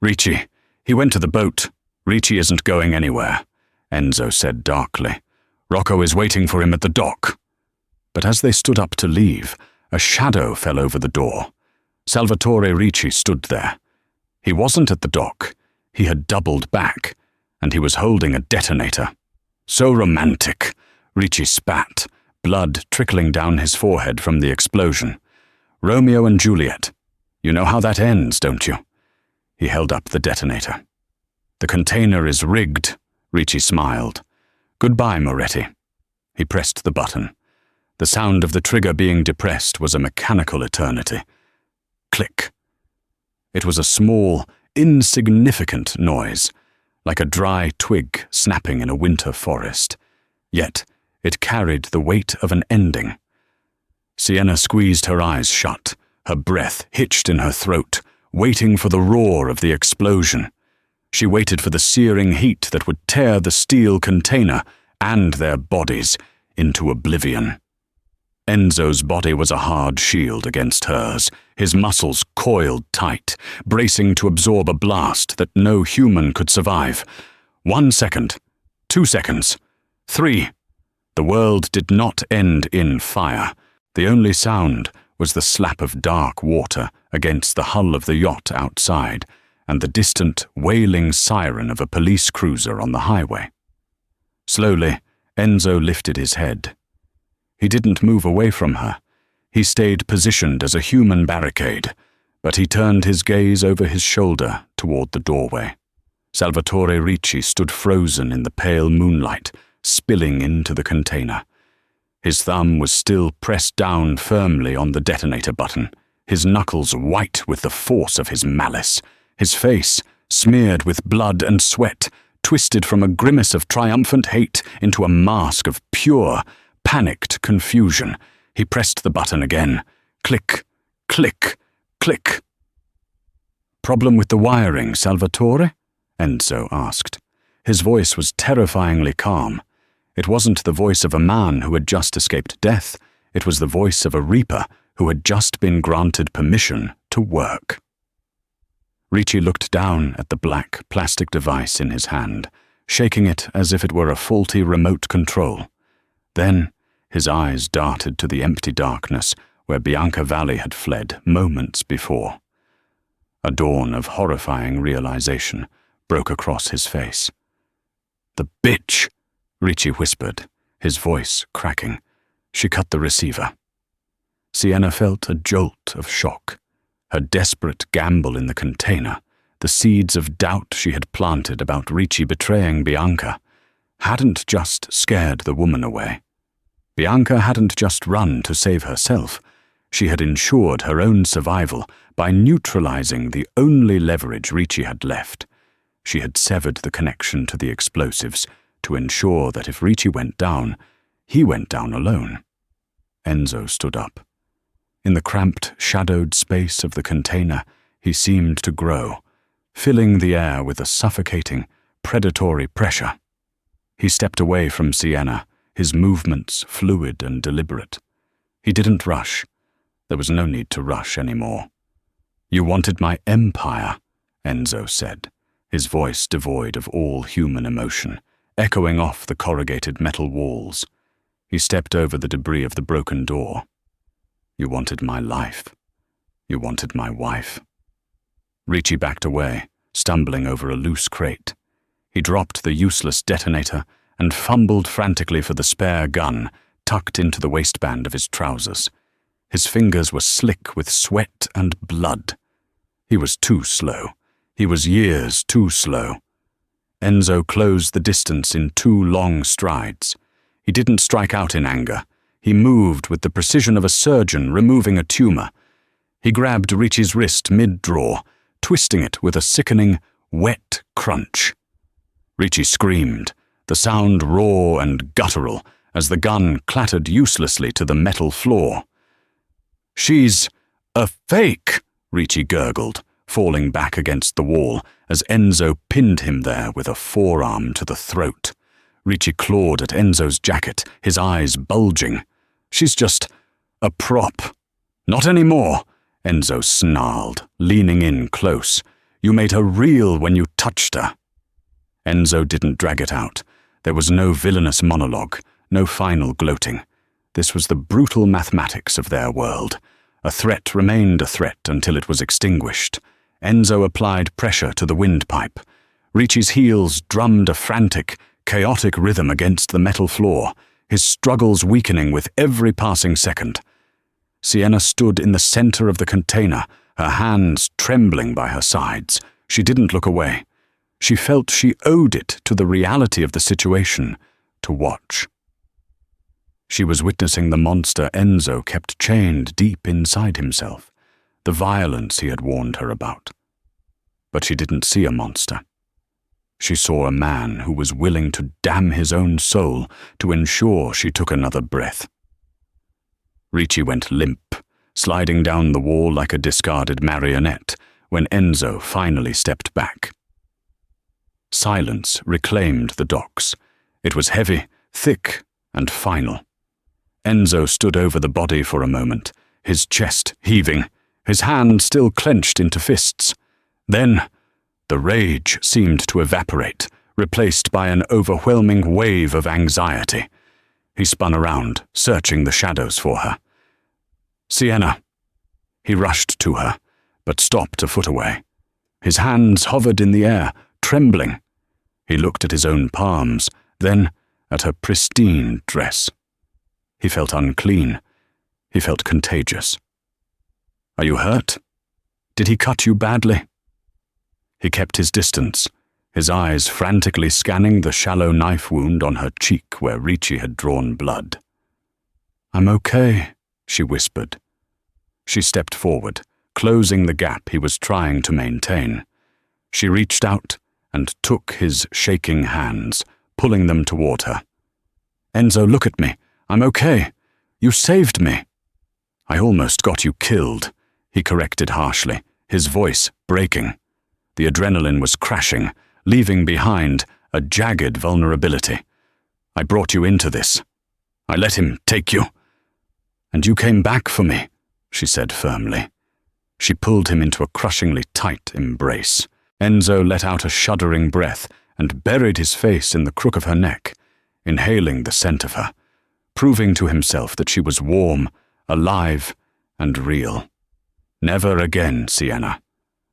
"Ricci, he went to the boat. Ricci isn't going anywhere," Enzo said darkly. "Rocco is waiting for him at the dock." But as they stood up to leave, a shadow fell over the door. Salvatore Ricci stood there. He wasn't at the dock. He had doubled back, and he was holding a detonator. "So romantic," Ricci spat, blood trickling down his forehead from the explosion. "Romeo and Juliet. You know how that ends, don't you?" He held up the detonator. "The container is rigged," Ricci smiled. "Goodbye, Moretti." He pressed the button. The sound of the trigger being depressed was a mechanical eternity. Click. It was a small, insignificant noise, like a dry twig snapping in a winter forest. Yet, it carried the weight of an ending. Sienna squeezed her eyes shut, her breath hitched in her throat, waiting for the roar of the explosion. She waited for the searing heat that would tear the steel container and their bodies into oblivion. Enzo's body was a hard shield against hers, his muscles coiled tight, bracing to absorb a blast that no human could survive. 1 second, 2 seconds, 3. The world did not end in fire. The only sound was the slap of dark water against the hull of the yacht outside, and the distant, wailing siren of a police cruiser on the highway. Slowly, Enzo lifted his head. He didn't move away from her. He stayed positioned as a human barricade, but he turned his gaze over his shoulder toward the doorway. Salvatore Ricci stood frozen in the pale moonlight, spilling into the container. His thumb was still pressed down firmly on the detonator button, his knuckles white with the force of his malice. His face, smeared with blood and sweat, twisted from a grimace of triumphant hate into a mask of pure, panicked confusion. He pressed the button again. Click, click, click. "Problem with the wiring, Salvatore?" Enzo asked. His voice was terrifyingly calm. It wasn't the voice of a man who had just escaped death. It was the voice of a reaper who had just been granted permission to work. Ricci looked down at the black plastic device in his hand, shaking it as if it were a faulty remote control. Then his eyes darted to the empty darkness, where Bianca Valley had fled moments before. A dawn of horrifying realization broke across his face. "The bitch!" Ricci whispered, his voice cracking. She cut the receiver. Sienna felt a jolt of shock. Her desperate gamble in the container, the seeds of doubt she had planted about Ricci betraying Bianca, hadn't just scared the woman away. Bianca hadn't just run to save herself. She had ensured her own survival by neutralizing the only leverage Ricci had left. She had severed the connection to the explosives to ensure that if Ricci went down, he went down alone. Enzo stood up. In the cramped, shadowed space of the container, he seemed to grow, filling the air with a suffocating, predatory pressure. He stepped away from Sienna, his movements fluid and deliberate. He didn't rush. There was no need to rush anymore. "You wanted my empire," Enzo said, his voice devoid of all human emotion, echoing off the corrugated metal walls. He stepped over the debris of the broken door. "You wanted my life. You wanted my wife." Ricci backed away, stumbling over a loose crate. He dropped the useless detonator and fumbled frantically for the spare gun tucked into the waistband of his trousers. His fingers were slick with sweat and blood. He was too slow. He was years too slow. Enzo closed the distance in 2 long strides. He didn't strike out in anger. He moved with the precision of a surgeon removing a tumor. He grabbed Ricci's wrist mid-draw, twisting it with a sickening, wet crunch. Ricci screamed, the sound raw and guttural as the gun clattered uselessly to the metal floor. "She's a fake," Ricci gurgled, falling back against the wall as Enzo pinned him there with a forearm to the throat. Ricci clawed at Enzo's jacket, his eyes bulging. "She's just a prop." "Not anymore," Enzo snarled, leaning in close. "You made her real when you touched her." Enzo didn't drag it out. There was no villainous monologue, no final gloating. This was the brutal mathematics of their world. A threat remained a threat until it was extinguished. Enzo applied pressure to the windpipe. Ricci's heels drummed a frantic, chaotic rhythm against the metal floor, his struggles weakening with every passing second. Sienna stood in the center of the container, her hands trembling by her sides. She didn't look away. She felt she owed it to the reality of the situation to watch. She was witnessing the monster Enzo kept chained deep inside himself, the violence he had warned her about. But she didn't see a monster. She saw a man who was willing to damn his own soul to ensure she took another breath. Ricci went limp, sliding down the wall like a discarded marionette when Enzo finally stepped back. Silence reclaimed the docks. It was heavy, thick, and final. Enzo stood over the body for a moment, his chest heaving, his hand still clenched into fists. Then, the rage seemed to evaporate, replaced by an overwhelming wave of anxiety. He spun around, searching the shadows for her. "Sienna." He rushed to her, but stopped a foot away. His hands hovered in the air, trembling. He looked at his own palms, then at her pristine dress. He felt unclean. He felt contagious. "Are you hurt? Did he cut you badly?" He kept his distance, his eyes frantically scanning the shallow knife wound on her cheek where Ricci had drawn blood. "I'm okay," she whispered. She stepped forward, closing the gap he was trying to maintain. She reached out and took his shaking hands, pulling them toward her. "Enzo, look at me. I'm okay. You saved me." "I almost got you killed," he corrected harshly, his voice breaking. The adrenaline was crashing, leaving behind a jagged vulnerability. "I brought you into this. I let him take you. And you came back for me," she said firmly. She pulled him into a crushingly tight embrace. Enzo let out a shuddering breath and buried his face in the crook of her neck, inhaling the scent of her, proving to himself that she was warm, alive, and real. Never again, Sienna.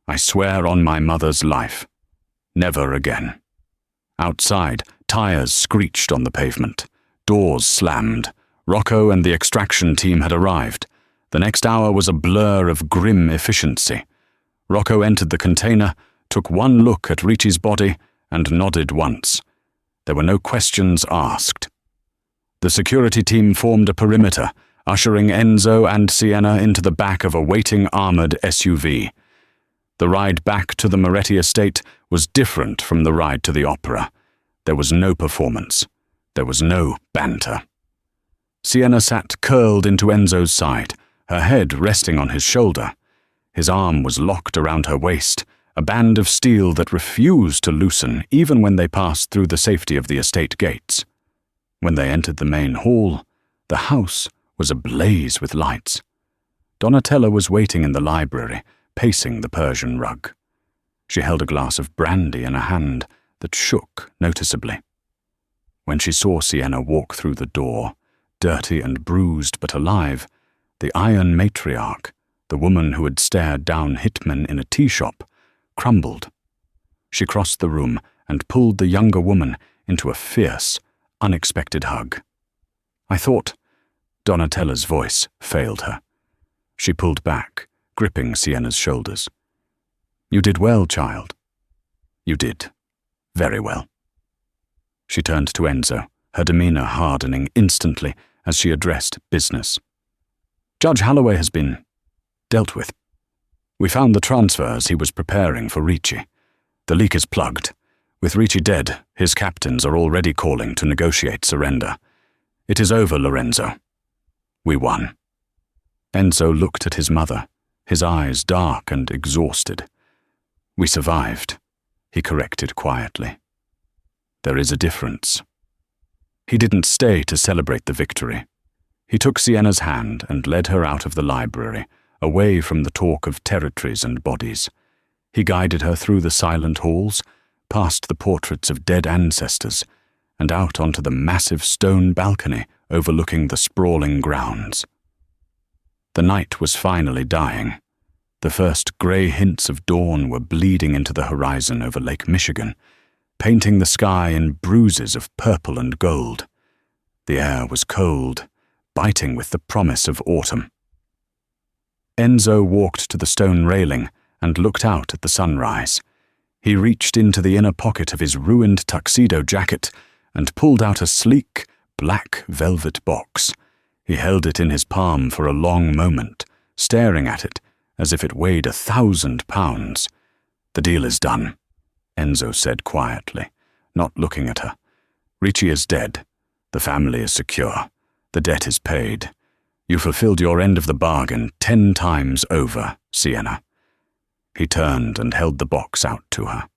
I swear on my mother's life. Never again. Outside, tires screeched on the pavement. Doors slammed. Rocco and the extraction team had arrived. The next hour was a blur of grim efficiency. Rocco entered the container, took one look at Ricci's body, and nodded once. There were no questions asked. The security team formed a perimeter, ushering Enzo and Sienna into the back of a waiting armored SUV. The ride back to the Moretti estate was different from the ride to the opera. There was no performance. There was no banter. Sienna sat curled into Enzo's side, her head resting on his shoulder. His arm was locked around her waist, a band of steel that refused to loosen even when they passed through the safety of the estate gates. When they entered the main hall, the house was ablaze with lights. Donatella was waiting in the library, pacing the Persian rug. She held a glass of brandy in a hand that shook noticeably. When she saw Sienna walk through the door, dirty and bruised but alive, the iron matriarch, the woman who had stared down hitmen in a tea shop, crumbled. She crossed the room and pulled the younger woman into a fierce, unexpected hug. I thought. Donatella's voice failed her. She pulled back, gripping Sienna's shoulders. You did well, child. You did. Very well. She turned to Enzo, her demeanor hardening instantly as she addressed business. Judge Holloway has been dealt with. We found the transfers he was preparing for Ricci. The leak is plugged. With Ricci dead, his captains are already calling to negotiate surrender. It is over, Lorenzo. We won. Enzo looked at his mother, his eyes dark and exhausted. We survived, he corrected quietly. There is a difference. He didn't stay to celebrate the victory. He took Sienna's hand and led her out of the library, away from the talk of territories and bodies. He guided her through the silent halls, past the portraits of dead ancestors, and out onto the massive stone balcony overlooking the sprawling grounds. The night was finally dying. The first grey hints of dawn were bleeding into the horizon over Lake Michigan, painting the sky in bruises of purple and gold. The air was cold, biting with the promise of autumn. Enzo walked to the stone railing and looked out at the sunrise. He reached into the inner pocket of his ruined tuxedo jacket and pulled out a sleek, black velvet box. He held it in his palm for a long moment, staring at it as if it weighed 1,000 pounds. The deal is done, Enzo said quietly, not looking at her. Ricci is dead. The family is secure. The debt is paid. You fulfilled your end of the bargain 10 times over, Sienna. He turned and held the box out to her.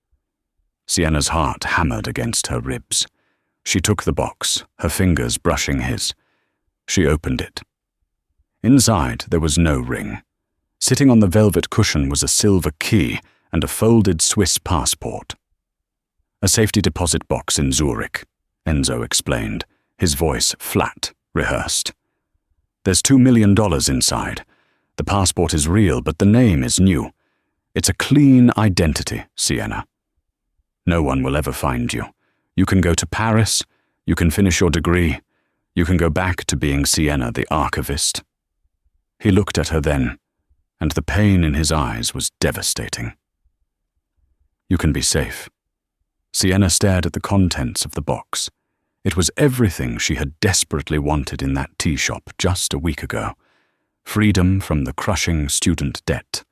Sienna's heart hammered against her ribs. She took the box, her fingers brushing his. She opened it. Inside there was no ring. Sitting on the velvet cushion was a silver key and a folded Swiss passport. A safety deposit box in Zurich, Enzo explained, his voice flat, rehearsed. There's $2 million inside. The passport is real, but the name is new. It's a clean identity, Sienna. No one will ever find you. You can go to Paris, you can finish your degree, you can go back to being Sienna the archivist. He looked at her then, and the pain in his eyes was devastating. You can be safe. Sienna stared at the contents of the box. It was everything she had desperately wanted in that tea shop just a week ago. Freedom from the crushing student debt.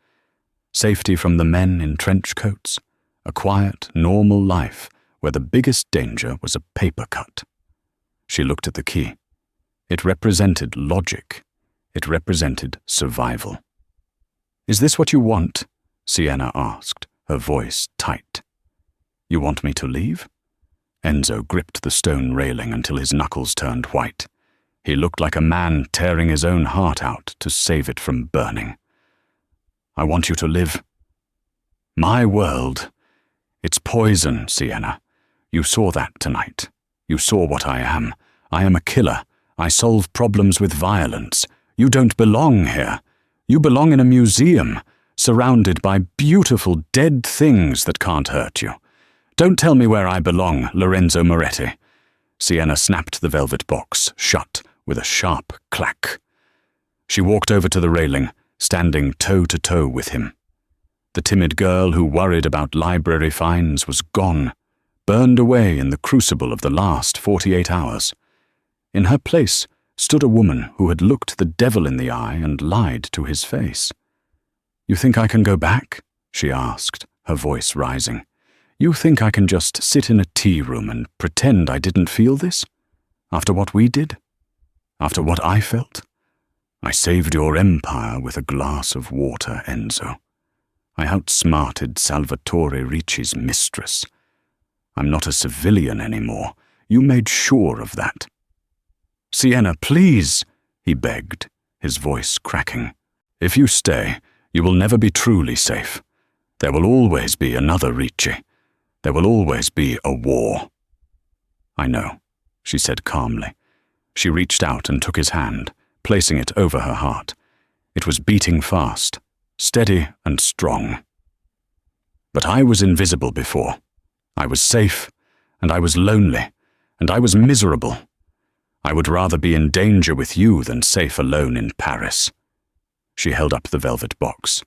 Safety from the men in trench coats. A quiet, normal life where the biggest danger was a paper cut. She looked at the key. It represented logic. It represented survival. Is this what you want? Sienna asked, her voice tight. You want me to leave? Enzo gripped the stone railing until his knuckles turned white. He looked like a man tearing his own heart out to save it from burning. I want you to live. My world. It's poison, Sienna. You saw that tonight. You saw what I am. I am a killer. I solve problems with violence. You don't belong here. You belong in a museum, surrounded by beautiful dead things that can't hurt you. Don't tell me where I belong, Lorenzo Moretti." Sienna snapped the velvet box shut with a sharp clack. She walked over to the railing, standing toe-to-toe with him. The timid girl who worried about library fines was gone, burned away in the crucible of the last 48 hours. In her place stood a woman who had looked the devil in the eye and lied to his face. "You think I can go back?" she asked, her voice rising. "You think I can just sit in a tea room and pretend I didn't feel this? After what we did? After what I felt? I saved your empire with a glass of water, Enzo. I outsmarted Salvatore Ricci's mistress. I'm not a civilian anymore. You made sure of that." "Sienna, please," he begged, his voice cracking. "If you stay, you will never be truly safe. There will always be another Ricci. There will always be a war." "I know," she said calmly. She reached out and took his hand, placing it over her heart. It was beating fast, steady and strong. "But I was invisible before. I was safe, and I was lonely, and I was miserable. I would rather be in danger with you than safe alone in Paris." She held up the velvet box.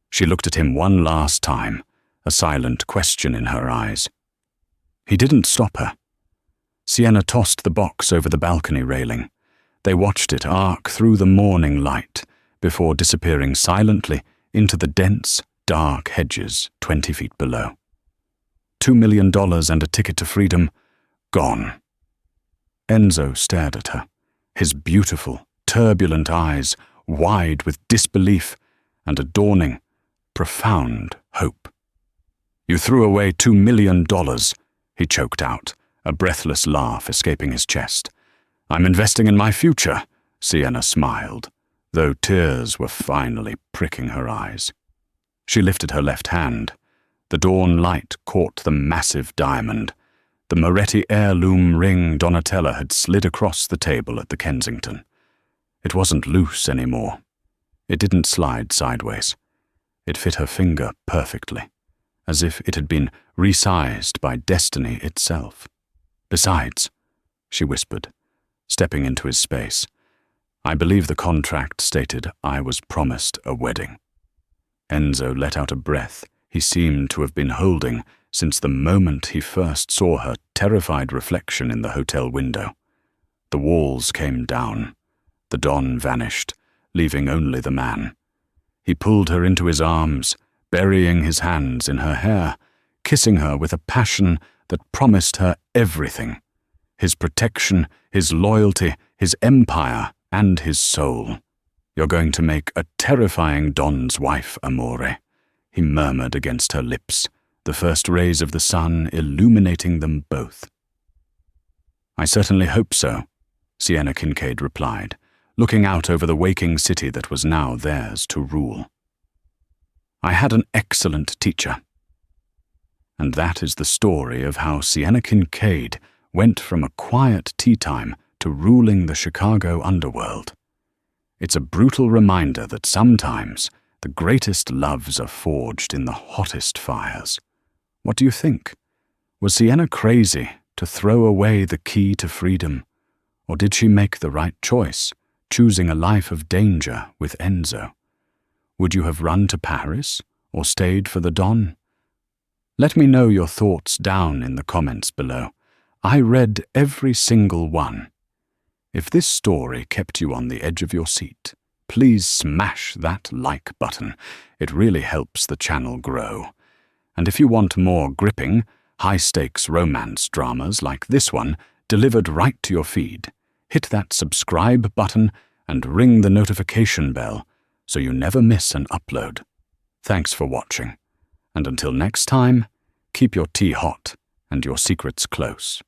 She looked at him one last time, a silent question in her eyes. He didn't stop her. Sienna tossed the box over the balcony railing. They watched it arc through the morning light before disappearing silently into the dense, dark hedges 20 feet below. $2 million and a ticket to freedom, gone. Enzo stared at her, his beautiful, turbulent eyes wide with disbelief and a dawning, profound hope. "You threw away $2 million, he choked out, a breathless laugh escaping his chest. "I'm investing in my future," Sienna smiled, though tears were finally pricking her eyes. She lifted her left hand. The dawn light caught the massive diamond. The Moretti heirloom ring Donatella had slid across the table at the Kensington. It wasn't loose anymore. It didn't slide sideways. It fit her finger perfectly, as if it had been resized by destiny itself. "Besides," she whispered, stepping into his space, "I believe the contract stated I was promised a wedding." Enzo let out a breath he seemed to have been holding since the moment he first saw her terrified reflection in the hotel window. The walls came down. The Don vanished, leaving only the man. He pulled her into his arms, burying his hands in her hair, kissing her with a passion that promised her everything: his protection, his loyalty, his empire, and his soul. "You're going to make a terrifying Don's wife, amore," he murmured against her lips, the first rays of the sun illuminating them both. "I certainly hope so," Sienna Kincaid replied, looking out over the waking city that was now theirs to rule. "I had an excellent teacher." And that is the story of how Sienna Kincaid went from a quiet tea time to ruling the Chicago underworld. It's a brutal reminder that sometimes the greatest loves are forged in the hottest fires. What do you think? Was Sienna crazy to throw away the key to freedom? Or did she make the right choice, choosing a life of danger with Enzo? Would you have run to Paris or stayed for the Don? Let me know your thoughts down in the comments below. I read every single one. If this story kept you on the edge of your seat, please smash that like button. It really helps the channel grow. And if you want more gripping, high-stakes romance dramas like this one delivered right to your feed, hit that subscribe button and ring the notification bell so you never miss an upload. Thanks for watching, and until next time, keep your tea hot and your secrets close.